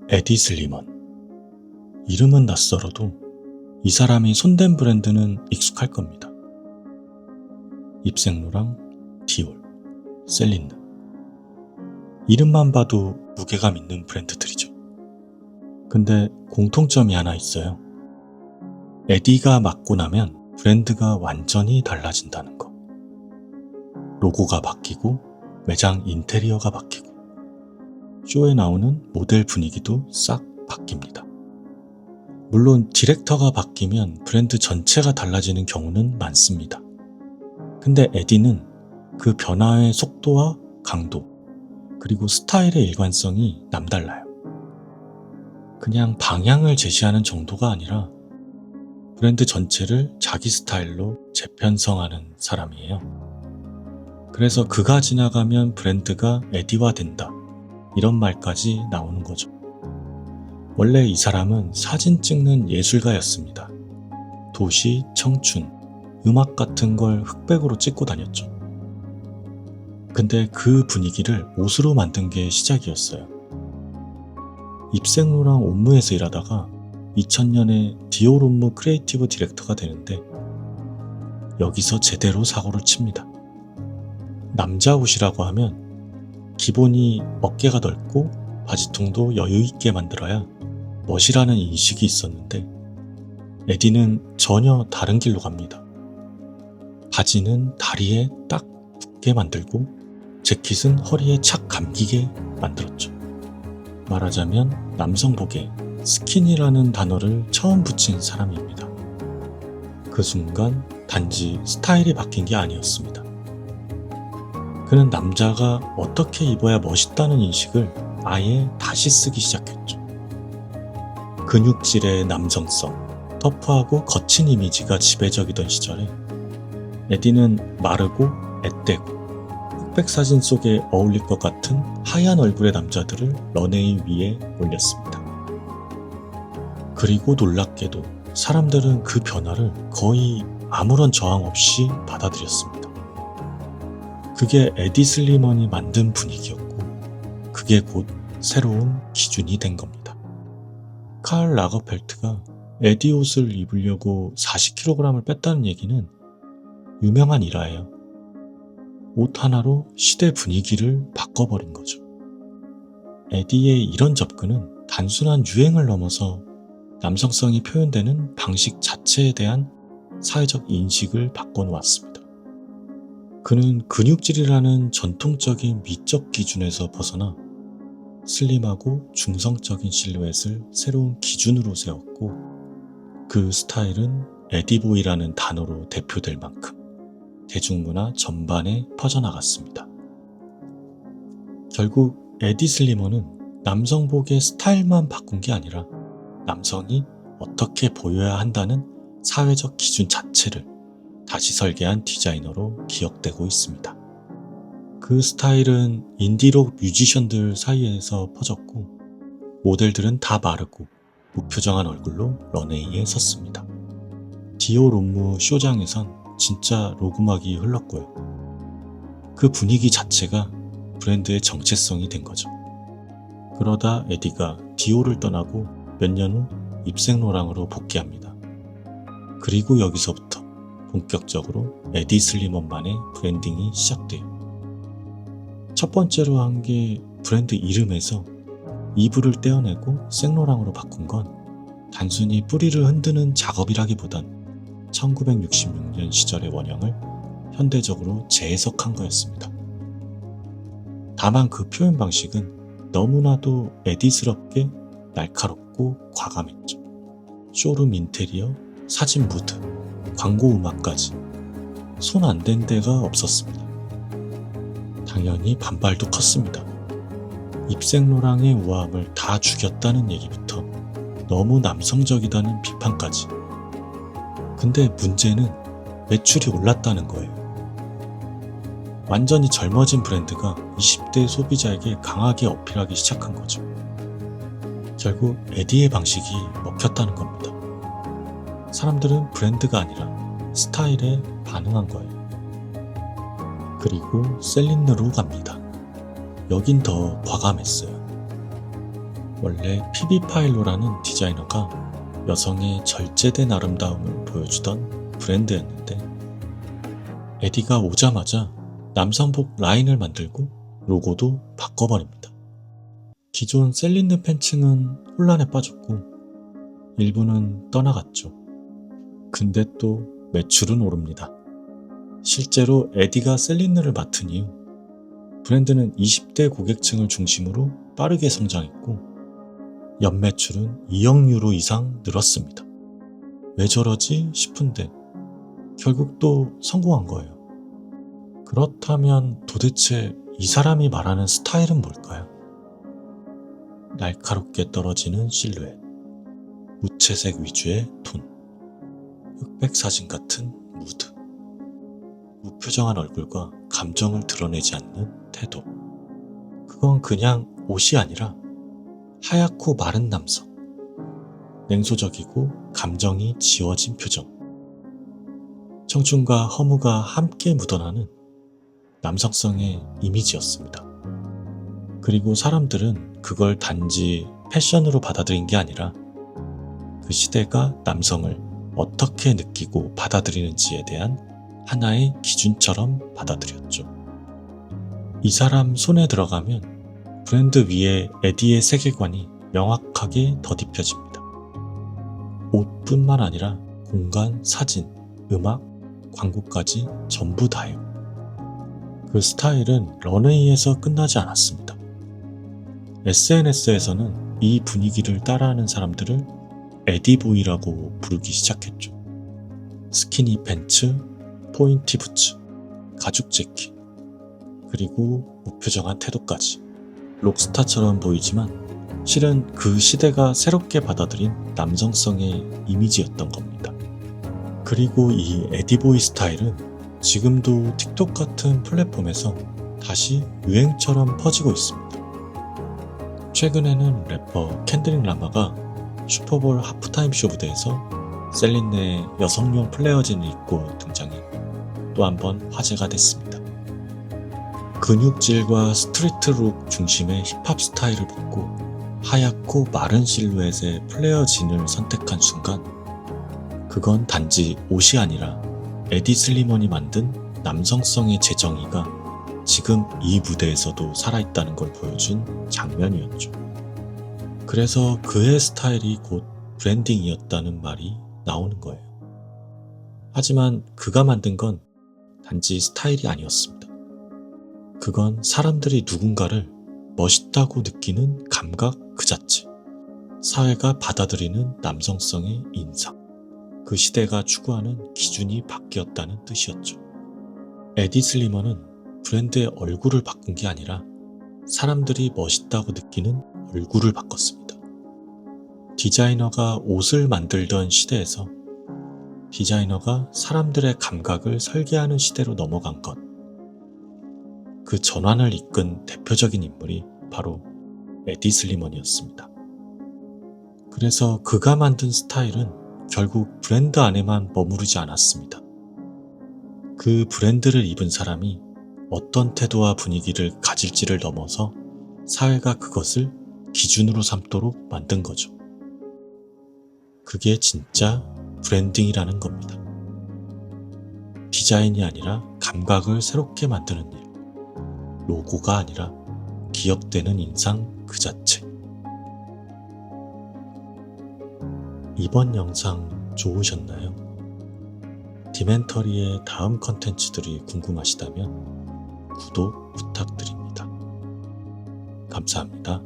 에디 슬리먼. 이름은 낯설어도 이 사람이 손댄 브랜드는 익숙할 겁니다. 입생로랑, 디올, 셀린느. 이름만 봐도 무게감 있는 브랜드들이죠. 근데 공통점이 하나 있어요. 에디가 맡고 나면 브랜드가 완전히 달라진다는 거. 로고가 바뀌고 매장 인테리어가 바뀌고 쇼에 나오는 모델 분위기도 싹 바뀝니다. 물론 디렉터가 바뀌면 브랜드 전체가 달라지는 경우는 많습니다. 근데 에디는 그 변화의 속도와 강도, 그리고 스타일의 일관성이 남달라요. 그냥 방향을 제시하는 정도가 아니라 브랜드 전체를 자기 스타일로 재편성하는 사람이에요. 그래서 그가 지나가면 브랜드가 에디화된다, 이런 말까지 나오는 거죠. 원래 이 사람은 사진 찍는 예술가였습니다. 도시, 청춘, 음악 같은 걸 흑백으로 찍고 다녔죠. 근데 그 분위기를 옷으로 만든 게 시작이었어요. 입생로랑 옴무에서 일하다가 2000년에 디올 옴무 크리에이티브 디렉터가 되는데 여기서 제대로 사고를 칩니다. 남자 옷이라고 하면 기본이 어깨가 넓고 바지통도 여유있게 만들어야 멋이라는 인식이 있었는데 에디는 전혀 다른 길로 갑니다. 바지는 다리에 딱 붙게 만들고 재킷은 허리에 착 감기게 만들었죠. 말하자면 남성복에 스키니라는 단어를 처음 붙인 사람입니다. 그 순간 단지 스타일이 바뀐 게 아니었습니다. 그는 남자가 어떻게 입어야 멋있다는 인식을 아예 다시 쓰기 시작했죠. 근육질의 남성성, 터프하고 거친 이미지가 지배적이던 시절에 에디는 마르고 앳되고 흑백 사진 속에 어울릴 것 같은 하얀 얼굴의 남자들을 런웨이 위에 올렸습니다. 그리고 놀랍게도 사람들은 그 변화를 거의 아무런 저항 없이 받아들였습니다. 그게 에디 슬리먼이 만든 분위기였고 그게 곧 새로운 기준이 된 겁니다. 칼 라거펠트가 에디 옷을 입으려고 40kg을 뺐다는 얘기는 유명한 일화예요. 옷 하나로 시대 분위기를 바꿔버린 거죠. 에디의 이런 접근은 단순한 유행을 넘어서 남성성이 표현되는 방식 자체에 대한 사회적 인식을 바꿔놓았습니다. 그는 근육질이라는 전통적인 미적 기준에서 벗어나 슬림하고 중성적인 실루엣을 새로운 기준으로 세웠고 그 스타일은 에디보이라는 단어로 대표될 만큼 대중문화 전반에 퍼져나갔습니다. 결국 에디 슬리먼은 남성복의 스타일만 바꾼 게 아니라 남성이 어떻게 보여야 한다는 사회적 기준 자체를 다시 설계한 디자이너로 기억되고 있습니다. 그 스타일은 인디록 뮤지션들 사이에서 퍼졌고 모델들은 다 마르고 무표정한 얼굴로 런웨이에 섰습니다. 디올 옴무 쇼장에선 진짜 록음악이 흘렀고요. 그 분위기 자체가 브랜드의 정체성이 된 거죠. 그러다 에디가 디올을 떠나고 몇 년 후 입생로랑으로 복귀합니다. 그리고 여기서부터 본격적으로 에디 슬리먼만의 브랜딩이 시작돼요. 첫 번째로 한 게 브랜드 이름에서 이불을 떼어내고 생로랑으로 바꾼 건 단순히 뿌리를 흔드는 작업이라기보단 1966년 시절의 원형을 현대적으로 재해석한 거였습니다. 다만 그 표현 방식은 너무나도 에디스럽게 날카롭고 과감했죠. 쇼룸 인테리어, 사진 무드, 광고 음악까지 손 안 댄 데가 없었습니다. 당연히 반발도 컸습니다. 입생로랑의 우아함을 다 죽였다는 얘기부터 너무 남성적이다는 비판까지. 근데 문제는 매출이 올랐다는 거예요. 완전히 젊어진 브랜드가 20대 소비자에게 강하게 어필하기 시작한 거죠. 결국 에디의 방식이 먹혔다는 겁니다. 사람들은 브랜드가 아니라 스타일에 반응한 거예요. 그리고 셀린느로 갑니다. 여긴 더 과감했어요. 원래 피비 파일로라는 디자이너가 여성의 절제된 아름다움을 보여주던 브랜드였는데 에디가 오자마자 남성복 라인을 만들고 로고도 바꿔버립니다. 기존 셀린느 팬층은 혼란에 빠졌고 일부는 떠나갔죠. 근데 또 매출은 오릅니다. 실제로 에디가 셀린느를 맡은 이후 브랜드는 20대 고객층을 중심으로 빠르게 성장했고 연매출은 2억 유로 이상 늘었습니다. 왜 저러지 싶은데 결국 또 성공한 거예요. 그렇다면 도대체 이 사람이 말하는 스타일은 뭘까요? 날카롭게 떨어지는 실루엣, 무채색 위주의 톤, 흑백 사진 같은 무드, 무표정한 얼굴과 감정을 드러내지 않는 태도. 그건 그냥 옷이 아니라 하얗고 마른 남성, 냉소적이고 감정이 지워진 표정, 청춘과 허무가 함께 묻어나는 남성성의 이미지였습니다. 그리고 사람들은 그걸 단지 패션으로 받아들인 게 아니라 그 시대가 남성을 어떻게 느끼고 받아들이는지에 대한 하나의 기준처럼 받아들였죠. 이 사람 손에 들어가면 브랜드 위에 에디의 세계관이 명확하게 덧입혀집니다. 옷뿐만 아니라 공간, 사진, 음악, 광고까지 전부 다요. 그 스타일은 런웨이에서 끝나지 않았습니다. SNS에서는 이 분위기를 따라하는 사람들을 에디보이라고 부르기 시작했죠. 스키니 팬츠, 포인티 부츠, 가죽 재킷, 그리고 무표정한 태도까지. 록스타처럼 보이지만 실은 그 시대가 새롭게 받아들인 남성성의 이미지였던 겁니다. 그리고 이 에디보이 스타일은 지금도 틱톡 같은 플랫폼에서 다시 유행처럼 퍼지고 있습니다. 최근에는 래퍼 켄드릭 라마가 슈퍼볼 하프타임 쇼 무대에서 셀린느의 여성용 플레어진을 입고 등장해 또 한 번 화제가 됐습니다. 근육질과 스트리트룩 중심의 힙합 스타일을 벗고 하얗고 마른 실루엣의 플레어진을 선택한 순간 그건 단지 옷이 아니라 에디 슬리먼이 만든 남성성의 재정의가 지금 이 무대에서도 살아있다는 걸 보여준 장면이었죠. 그래서 그의 스타일이 곧 브랜딩이었다는 말이 나오는 거예요. 하지만 그가 만든 건 단지 스타일이 아니었습니다. 그건 사람들이 누군가를 멋있다고 느끼는 감각 그 자체, 사회가 받아들이는 남성성의 인상, 그 시대가 추구하는 기준이 바뀌었다는 뜻이었죠. 에디 슬리먼은 브랜드의 얼굴을 바꾼 게 아니라 사람들이 멋있다고 느끼는 얼굴을 바꿨습니다. 디자이너가 옷을 만들던 시대에서 디자이너가 사람들의 감각을 설계하는 시대로 넘어간 것. 그 전환을 이끈 대표적인 인물이 바로 에디 슬리먼이었습니다. 그래서 그가 만든 스타일은 결국 브랜드 안에만 머무르지 않았습니다. 그 브랜드를 입은 사람이 어떤 태도와 분위기를 가질지를 넘어서 사회가 그것을 기준으로 삼도록 만든 거죠. 그게 진짜 브랜딩이라는 겁니다. 디자인이 아니라 감각을 새롭게 만드는 일. 로고가 아니라 기억되는 인상 그 자체. 이번 영상 좋으셨나요? 디멘터리의 다음 컨텐츠들이 궁금하시다면 구독 부탁드립니다. 감사합니다.